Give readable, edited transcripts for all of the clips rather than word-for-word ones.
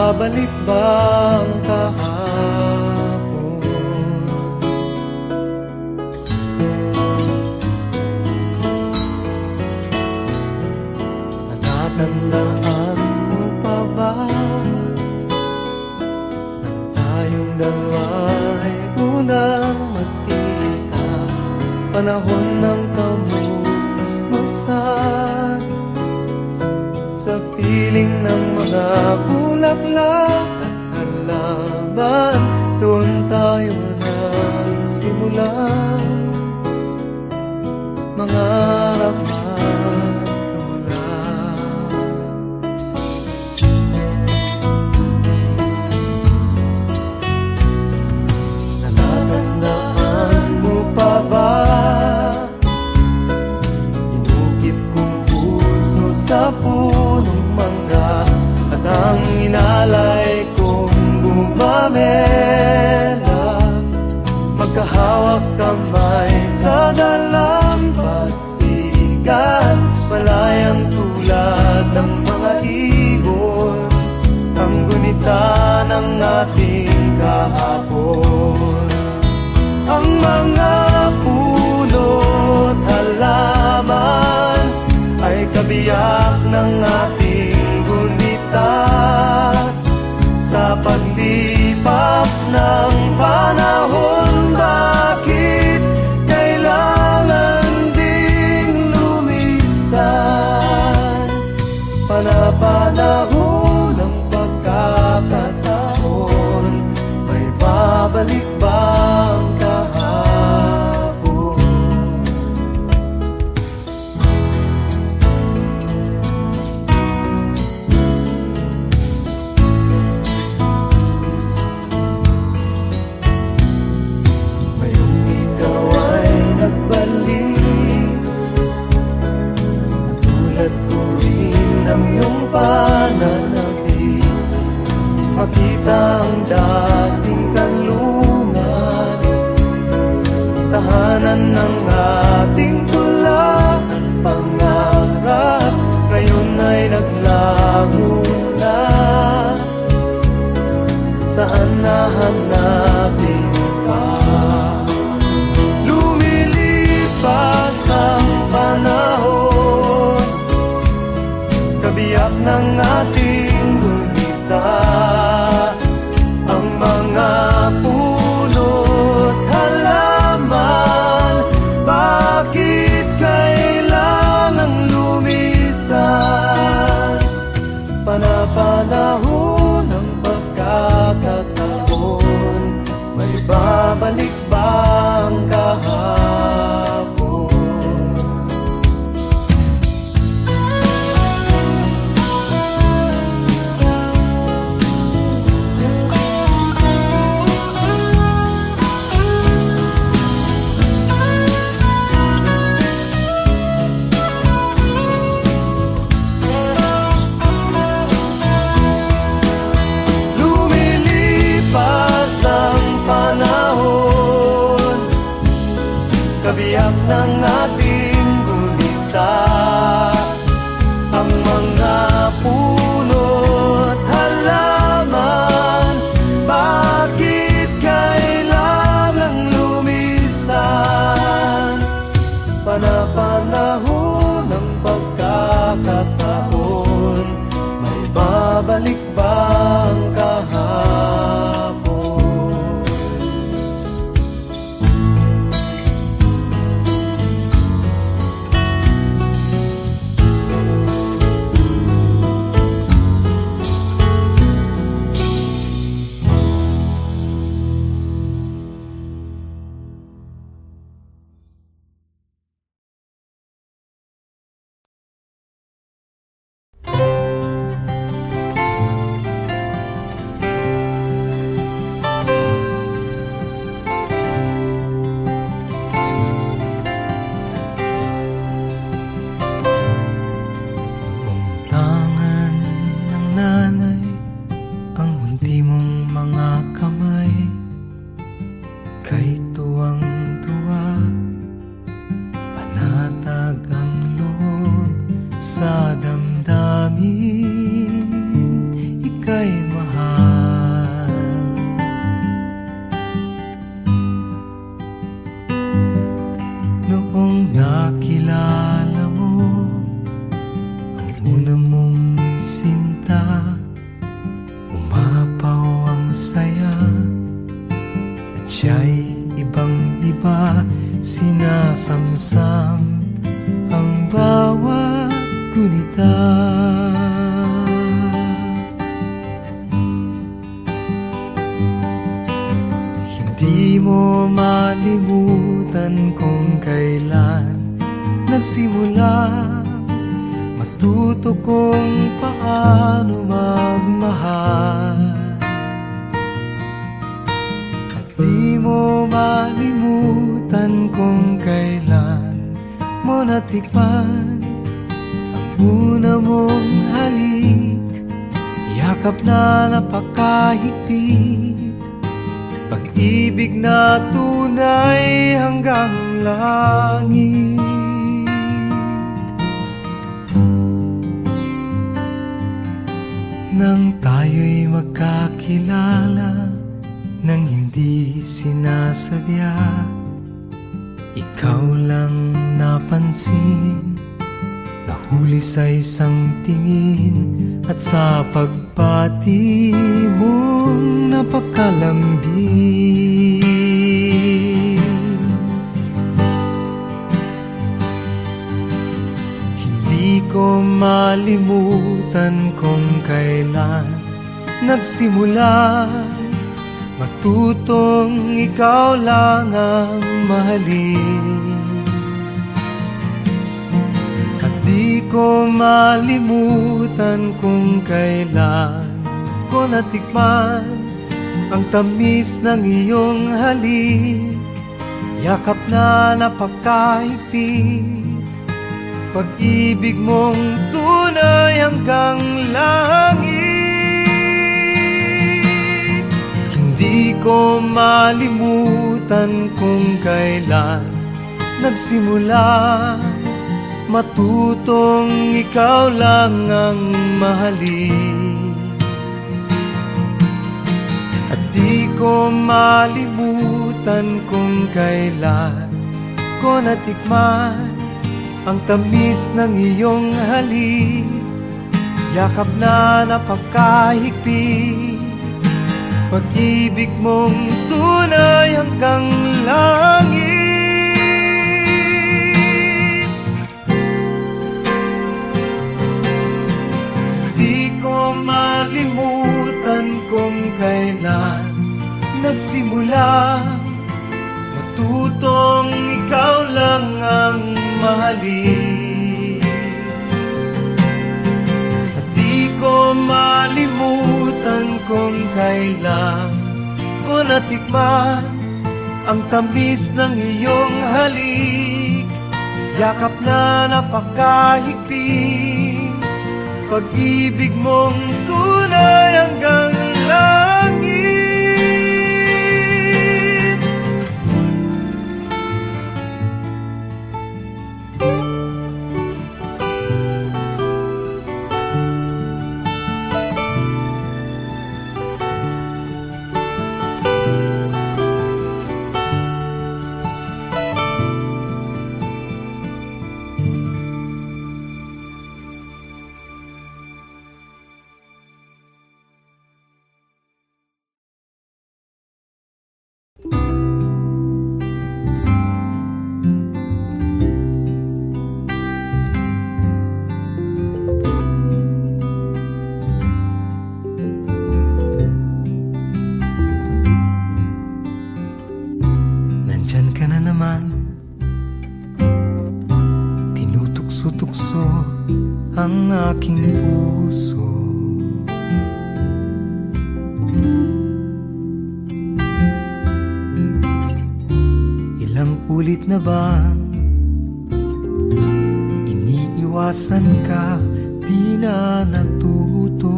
babalik ba ang kahapon? Natatandaan mo pa ba nang tayong dalawa'y unang magkita? Panahon ng kamusmasan sa piling ng mga bulaklak at halaman, doon tayo nagsimula mangarap at tulad. Natatandaan mo pa ba inukit kong puso sa punong mangga at ang inalay kong bumamela, magkahawak kamay sa dalampasigan, malayang tulad ng mga ibon, ang gunita ng ating kahapon. Ang mga puno't halaman ay kabiyak ng ating gunita. Sa paglipas ng panahon, bakit kailangan ding lumisan? Panapanahon ng pagkakataon, may babalik ba ang kahapon? Ngayong ikaw ay nagbalik, tulad ko rin ang iyong pananabik, makita ang dating kanlungan, tahanan ng ating tula at pangarap, ngayon ay naglaho na. Saan nahanapin pa? Lumilipas ang panahon, kabiyak ng ating gunita. Ang mga puno't halaman, bakit kailangang lumisan? Panapanahon ng pagkakataon, may babalik ba ang kahapon? Lumilipas ang panahon, kabiyak ng ating gunita. Ang mga puno't halaman, bakit kailangang lumisan? Panapanahon ng pagkakataon, may babalik ba ang kahapon? sa damdamin, ika'y mahal. mo malimutan kung kailan nagsimula matuto kung paano magmahal. At di mo malimutan kung kailan mo natikman ang una mong halik, yakap na napakahigpit, pag-ibig na tunay hanggang langit. Nang tayo'y magkakilala, nang hindi sinasadya, ikaw lang napansin, nahuli sa isang tingin, at sa pagpati mong napakalambing. Hindi ko malimutan kung kailan nagsimula matutong ikaw lang ang mahalin. At di ko malimutan kung kailan ko natikman ang tamis ng iyong halik, yakap na napakahigpit, pag-ibig mong tunay hanggang langit. Hindi ko malimutan kung kailan nagsimula matutong ikaw lang ang mahalin. At di ko malimutan kung kailan ko natikman ang tamis ng iyong halik, yakap na napakahigpit, pag-ibig mong tunay hanggang langit. Di ko malimutan kung kailan nagsimula matutong ikaw lang ang mahalin. At di ko malimutan kung kailan ko natikman ang tamis ng iyong halik, yakap na napakahigpit, pag-ibig mong tunay hanggang langit. Nandyan ka na naman, tinutukso-tukso ang aking puso. Ilang ulit na bang iniiwasan ka, di na natuto?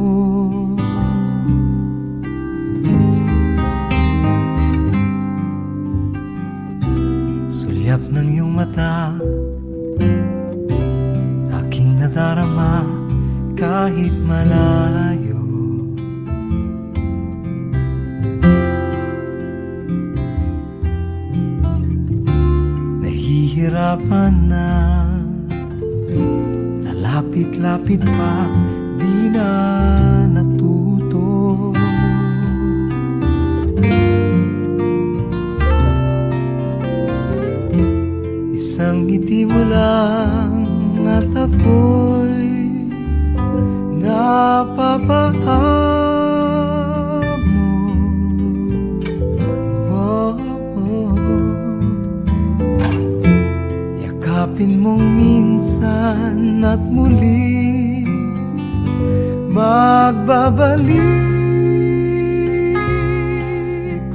Sulyap ng iyong mata, aking nadarama kahit malayo. Nahihirapan na, lalapit-lapit pa, di na natuto. Isang ngiti mo lang at ako'y napapaamo. Oh, oh. mong minsan at muli magbabalik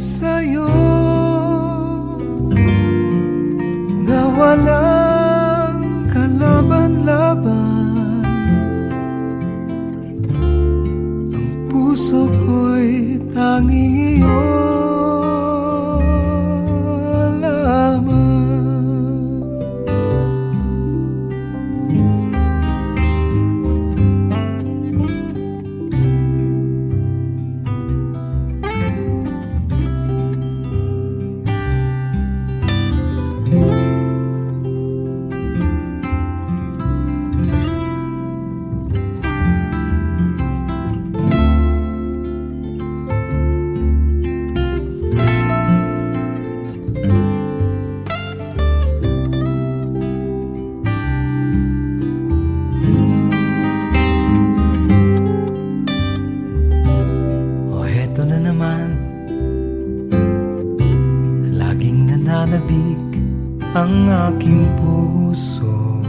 sa'yo na walang kalaban-laban. Ang puso ko'y tanging iyo lamang. Laging nananabik ang aking puso.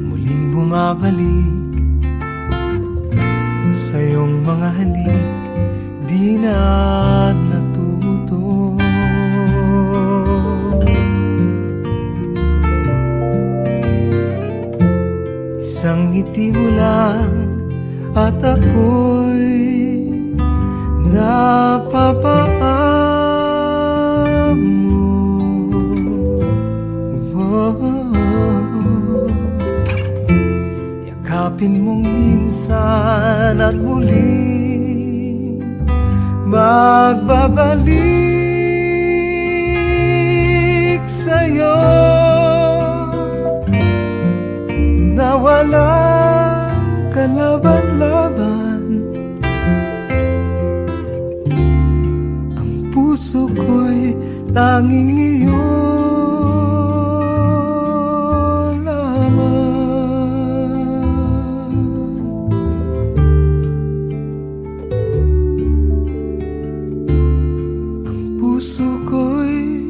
Muling bumabalik sa iyong mga halik, di na natuto. Isang ngiti mo lang at ako'y napapaam mo. Yakapin mong minsan at muli magbabalik sa'yo na walang kalaban-laban. Ang puso ko'y tanging iyo lamang. Ang puso ko'y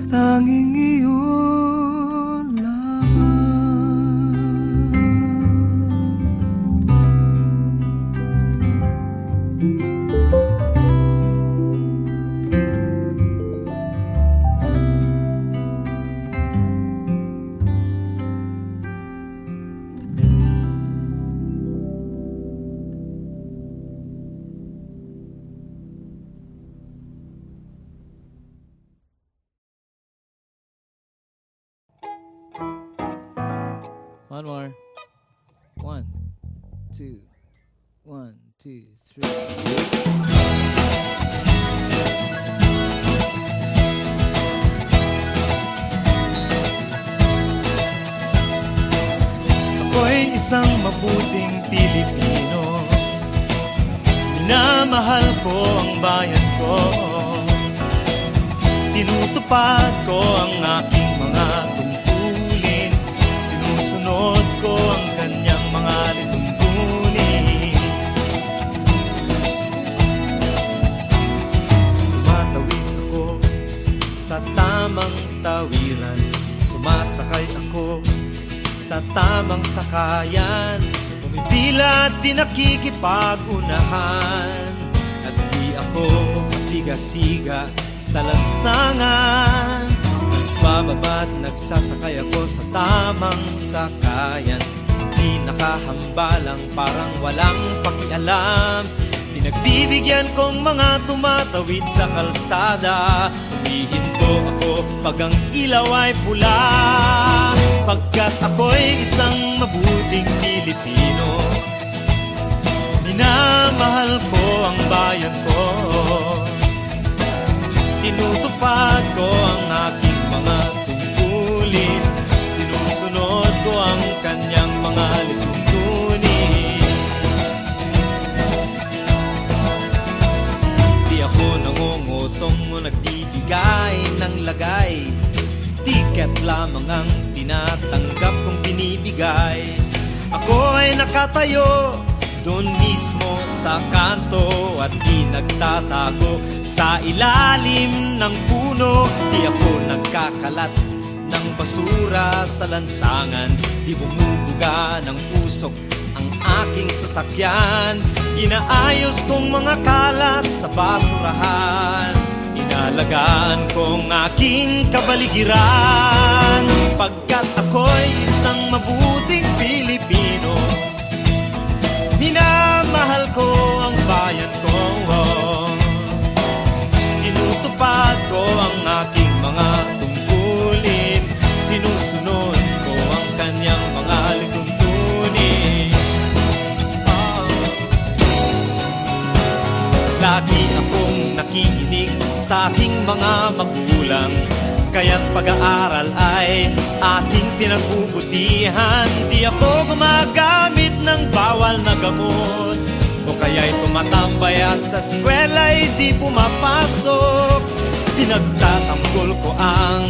tanging iyo One more. 1, 2, 1, 2, 3. Ako'y isang mabuting Pilipino, minamahal ko ang bayan ko, tinutupad ko ang aking mga tungkulin, sinusunod ko ang kanyang mga lituntunin. Tumatawid ako sa tamang tawiran, sumasakay ako sa tamang sakayan, pumipila at di nakikipag-unahan, at di ako masiga-siga sa lansangan. Nagbababa at nagsasakay ako sa tamang sakayan, di nakahambalang parang walang pakialam. Pinagbibigyan kong mga tumatawid sa kalsada, humihinto ako pag ang ilaw ay pula, pagkat ako'y isang mabuting Pilipino. Minamahal ko ang bayan ko, tinutupad ko ang aking mga tungkulin, sinusunod ko ang kanyang mga lituntunin. Di ako nangungutong o nagbibigay ng lagay, tiket lamang ang tinatanggap kong binibigay. Ako ay nakatayo doon mismo sa kanto at di nagtatago sa ilalim ng puno. Di ako nagkakalat ng basura sa lansangan, di bumubuga ng usok ang aking sasakyan. Inaayos kong mga kalat sa basurahan, inalagaan kong aking kabaligiran. Pagkat ako'y isang mabuting Pilipino, minamahal ko ang bayan ko. Tinutupad ko ang aking mga tungkulin, sinusunod ko ang kanyang mga lituntunin. Lagi akong nakikinig sa aking mga magulang, kaya't pag-aaral ay aking pinagbubutihan. Di ako gumagamit ng bawal na gamot, o kaya'y tumatambay at sa eskwela'y di pumapasok. Pinagtatanggol ko ang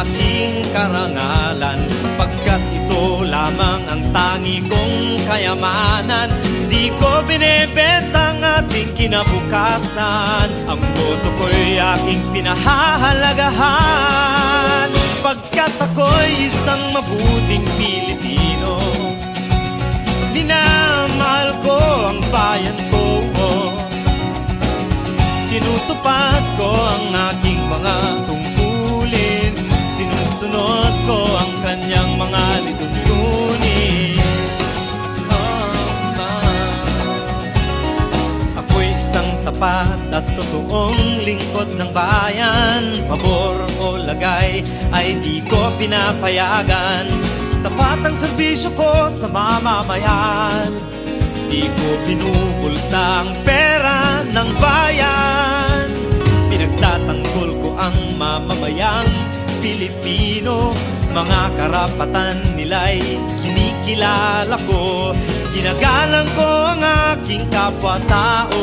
aking karangalan, pagkat ito lamang ang tangi kong kayamanan. Di ko binebenta ang ating kinabukasan, ang boto ko'y aking pinahahalagahan. Pagkat ako'y isang mabuting Pilipino, minamahal ko ang bayan ko. Tinutupad ko ang aking mga tungkulin, sinusunod ko ang kanyang mga lituntunin. Ako'y isang tapat at totoong lingkod ng bayan. Pabor o lagay ay di ko pinapayagan. Tapat ang serbisyo ko sa mamamayan, di ko binubulsa ang pera ng bayan. Pinagtatanggol ko ang mamamayang Pilipino, mga karapatan nila'y kinikilala ko. Ginagalang ko ang aking kapwa-tao,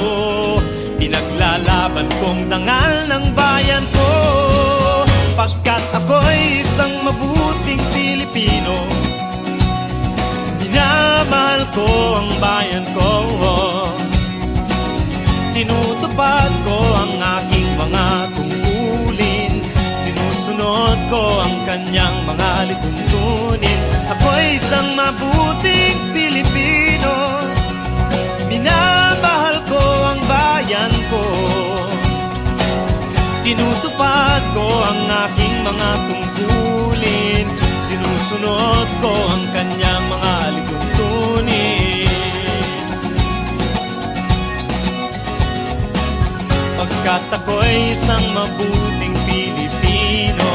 pinaglalaban kong dangal ng bayan ko. Pagkat ako'y isang mabuting Pilipino, minamahal ko ang bayan ko. Tinutupad ko ang aking mga tungkulin, sinusunod ko ang kanyang mga lituntunin. Ako'y isang mabuting Pilipino, minamahal ko ang bayan ko. Tinutupad ko ang aking mga tungkulin, sinusunod ko ang kanyang mga lituntunin. Pagkat ako'y isang mabuting Pilipino,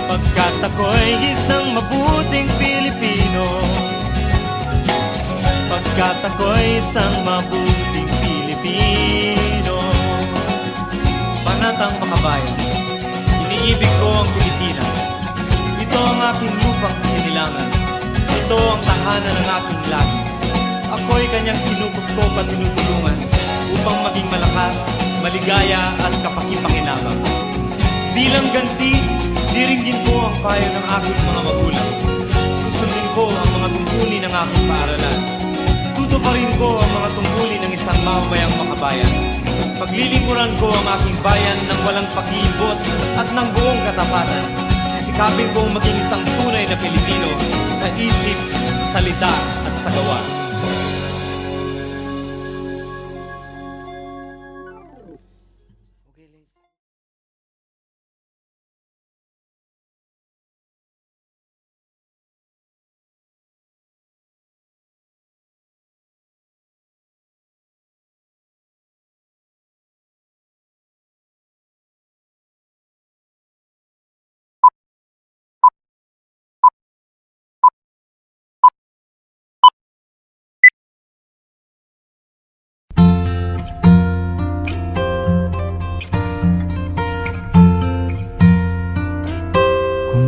pagkat ako'y isang mabuting Pilipino, pagkat ako'y isang mabuting Pilipino. Panatang makabayan, iniibig ko ang Pilipinas. Ito ang aking lupang sinilangan, ito ang tahanan ng aking lahi. Ako'y kanyang kinukupkop at tinutulungan upang maging malakas, maligaya at kapakipakinabang. Bilang ganti, diringgin ko ang payo ng aking mga magulang. Susundin ko ang mga tungkulin ng aking paaralan. Tutuparin ko ang mga tungkulin ng isang mamamayang makabayan. Paglilingkuran ko ang aking bayan ng walang pag-iibot at ng buong katapatan. Sisikapin kong maging isang tunay na Pilipino sa isip, sa salita at sa gawa.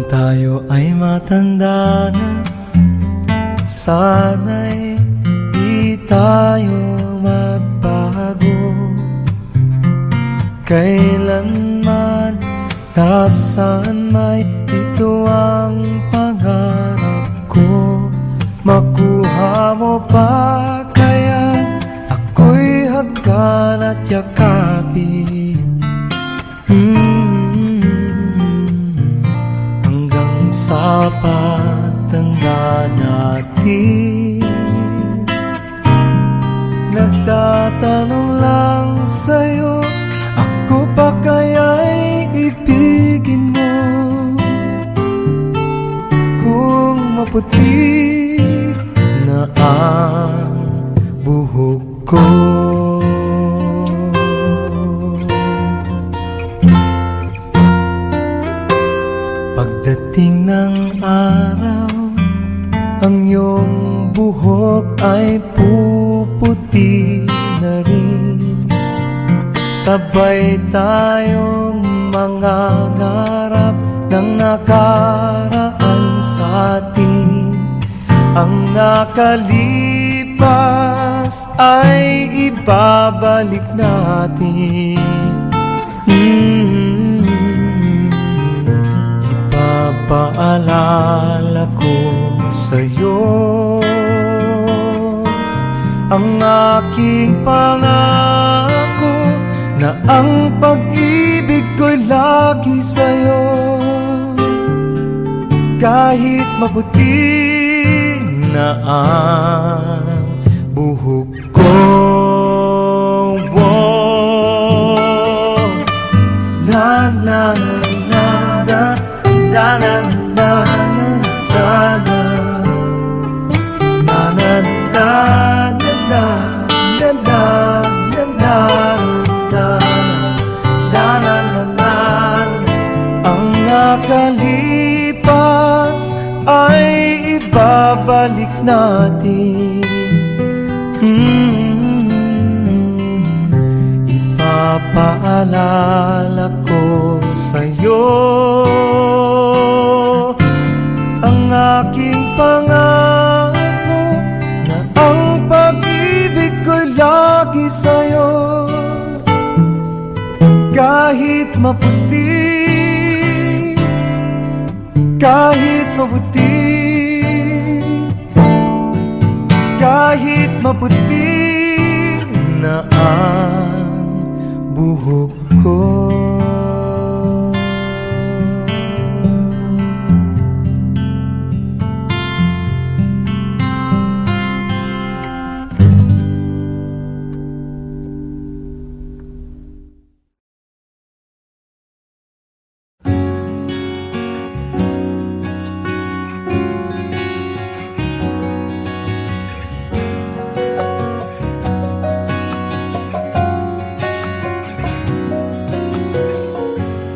Tayo ay matanda na, sana'y di tayo magbago. Kailanman, nasaan may ito ang pangarap ko, makuha pa kaya ako'y hagkan at yakapin? Hanggang sa pagtanda natin, nagtatanong lang sa'yo, ako pa kaya'y ibigin mo? Kung maputi na ang buhok ko, pagdating ng araw, ang iyong buhok ay puputi na rin. Sabay tayong mangangarap ng nakaraan sa atin. Ang nakalipas ay ibabalik natin. Ipapaalala ko sa'yo ang aking pangako na ang pag-ibig ko'y lagi sa'yo. Kahit maputi na ang buhok ko, na na na na na na na ang nakalipas ay ibabalik natin. Ipapaalala ko sa'yo ang aking pangako na ang pag-ibig ko'y lagi sa'yo. Kahit maputi, kahit maputi, kahit maputi na ang buhok ko.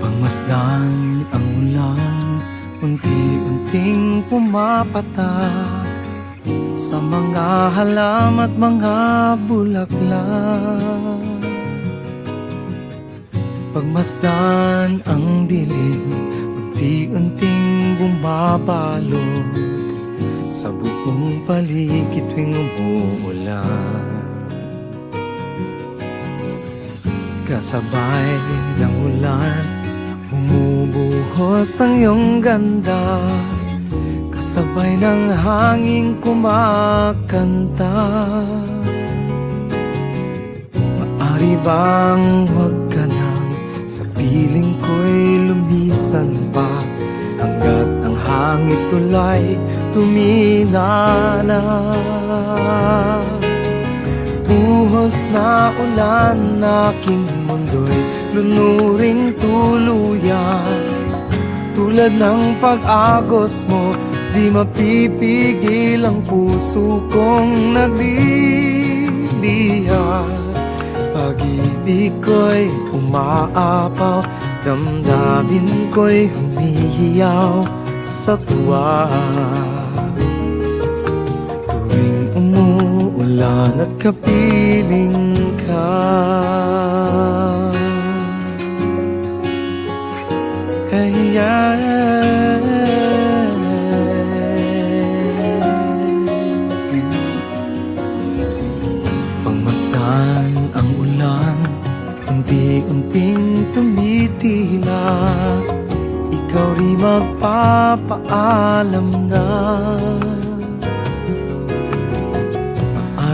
Pagmasdan ang ulan, unti-unting pumapatak sa mga halam at mga bulaklak. Pagmasdan ang dilim, unti-unting bumabalot sa buong paligid tuwing umuulan. Kasabay ng ulan, bumubuhos ang iyong ganda. Kasabay ng hangin kumakanta. Maari bang huwag ka lang sa piling ko'y lumisan pa, hanggat ang hangin tulay tumila na. Buhos na ulan, aking mundo'y lunuring tuluyan. Tulad ng pag-agos mo, di mapipigil ang puso kong nagliliyab. Pag-ibig ko'y umaapaw, damdamin ko'y humihiyaw sa tuwa. Tuwing umuulan at kapiling ka, pagmasdan ang ulan, unti-unting tumitila. Ikaw rin magpapaalam na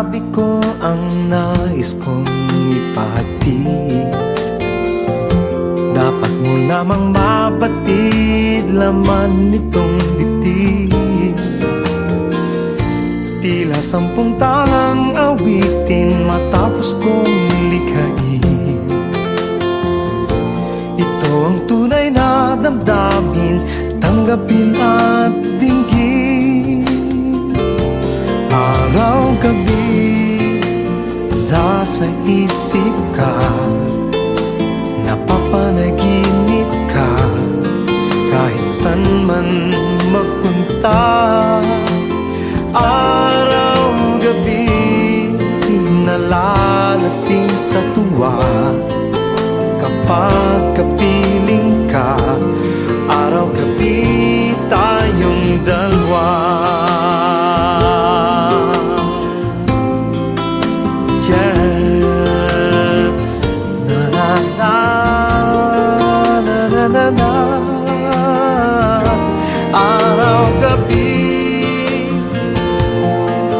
sinabi ko ang nais kong ipahayag. Dapat mo lamang mabatid laman nitong dibdib. Tila 10 talang awitin matapos kong likhain. Ito ang tunay na damdamin, tanggapin at dinggin. Araw-gabi nasa isip ka, napapanaginip ka, kahit saan man magpunta. Araw-gabi nalalasing sa tuwa, kapag kapiling ka. Araw-gabi tayong dalawa. Yeah, na na na na na na na. Araw-gabi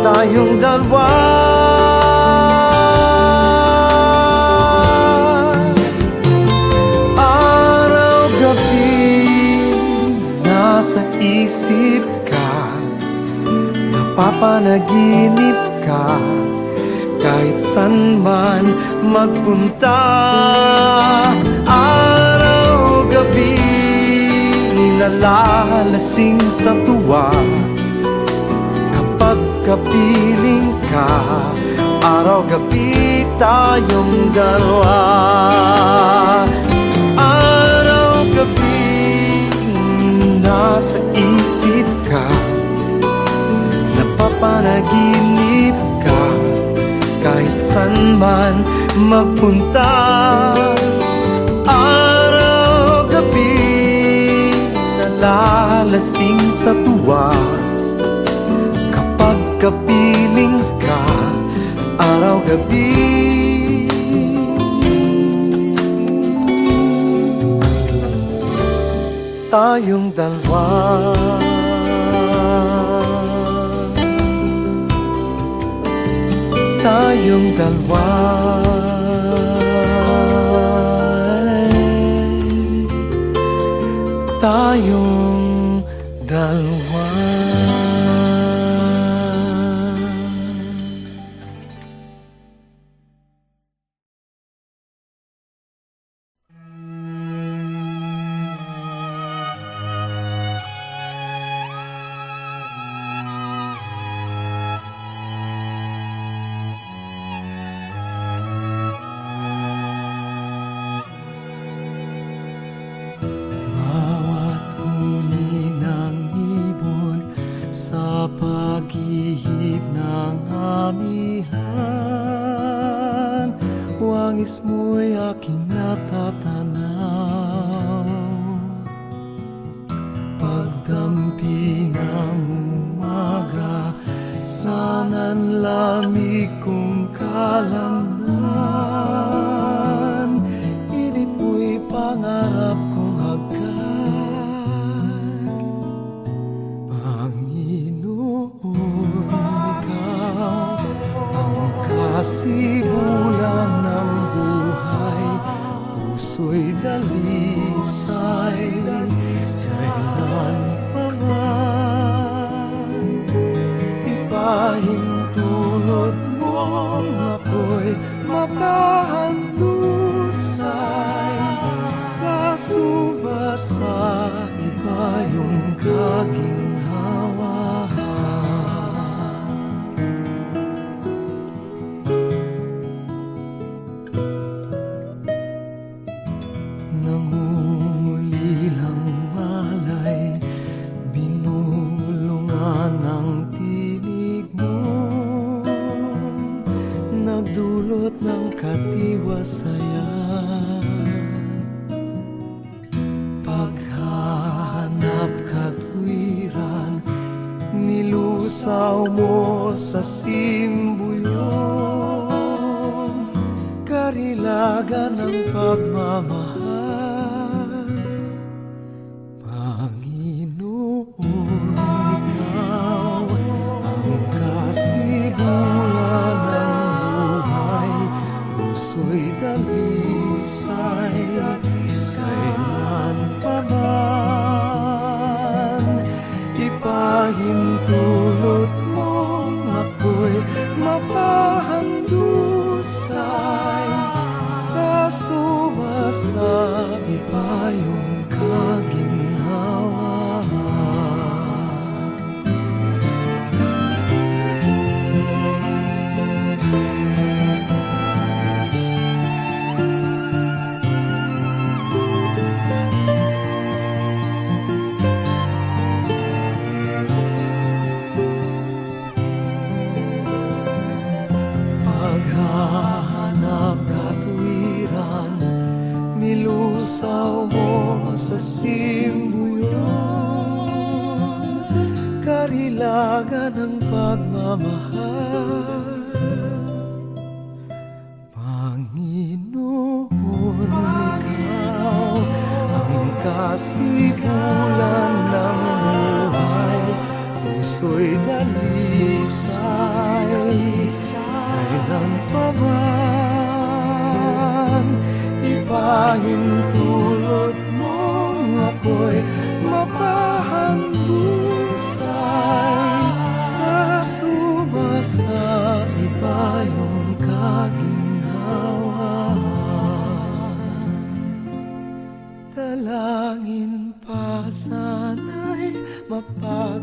tayong dalawa. Nasa isip ka, napapanaginip ka, kahit saan man magpunta. Araw-gabi nalalasing sa tuwa, kapag kapiling ka. Araw-gabi tayong dalawa. Araw-gabi nasa isip ka, napapanaginip ka, kahit saan man magpunta. Araw-gabi nalalasing sa tuwa, kapag kapiling ka. Araw-gabi tayong dalawa. Tayong dalawa. Tayong dalawa. Sa paghihip ng amihan, wangis mo'y aking natatanaw. Pagdampi ng umaga, sana'y lamig kong kalamnan. Init mo'y pangarap kong hagkan. Kasibulan ng buhay, puso'y dalisay. Kailan pa man ipahintulot mo, ako'y mapahandusay. Sa suba sa iba yung kaginhawa. Nangungulilang malay, binulungan ng tinig mo, nagdulot ng katiwasayan. Paghahanap katwiran, nilusaw mo sa simbuyong, karilagan ng pagmamahal. Panginoon, ikaw ang kasibulan dalisay. Kailan pa man ipahintulot mong ako'y mapahandusay sa sumasa ipayong kaginhawa. Paghahanap katuwiran, nilusaw mo sa simbuyon. Karilagan ng pagmamahal, Panginoon, ikaw ang kasibulan ng buhay. Puso'y dalisay, kailan pa man ipahintulot mong ako'y mapahandusay sa sumasa ipayong kaginhawa. Dalangin pa sana'y mapag